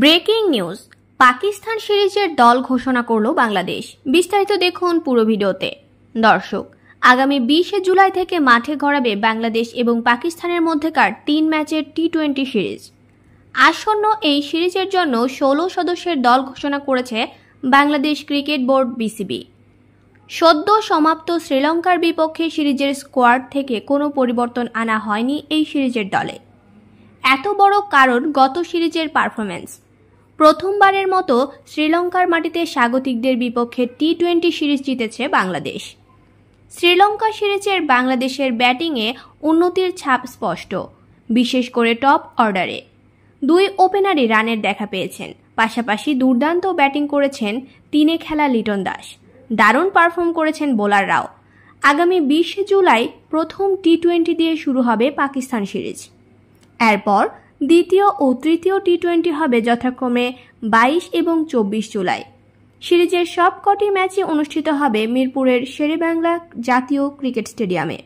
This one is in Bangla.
ব্রেকিং নিউজ, পাকিস্তান সিরিজের দল ঘোষণা করল বাংলাদেশ। বিস্তারিত দেখুন পুরো ভিডিওতে। দর্শক, আগামী 20 জুলাই থেকে মাঠে গড়াবে বাংলাদেশ এবং পাকিস্তানের মধ্যকার 3 ম্যাচের টি-20 সিরিজ। আসন্ন এই সিরিজের জন্য 16 সদস্যের দল ঘোষণা করেছে বাংলাদেশ ক্রিকেট বোর্ড বিসিবি। সদ্য সমাপ্ত শ্রীলঙ্কার বিপক্ষে সিরিজের স্কোয়াড থেকে কোনো পরিবর্তন আনা হয়নি এই সিরিজের দলে। এত বড় কারণ গত সিরিজের পারফরম্যান্স। প্রথমবারের মতো শ্রীলঙ্কার মাটিতে স্বাগতিকদের বিপক্ষে টি-20 সিরিজ জিতেছে বাংলাদেশ। শ্রীলঙ্কা সিরিজের বাংলাদেশের ব্যাটিংয়ে উন্নতির ছাপ স্পষ্ট, বিশেষ করে টপ অর্ডারে। 2 ওপেনারই রানের দেখা পেয়েছেন, পাশাপাশি দুর্দান্ত ব্যাটিং করেছেন 3 খেলা লিটন দাস। দারুণ পারফর্ম করেছেন বোলাররাও। আগামী 20 জুলাই প্রথম টি-20 দিয়ে শুরু হবে পাকিস্তান সিরিজ। এরপর দ্বিতীয় ও তৃতীয় টি-20 হবে যথাক্রমে 22 এবং 24 জুলাই। সিরিজের সবকটি ম্যাচই অনুষ্ঠিত হবে মিরপুরের শেরেবাংলা জাতীয় ক্রিকেট স্টেডিয়ামে।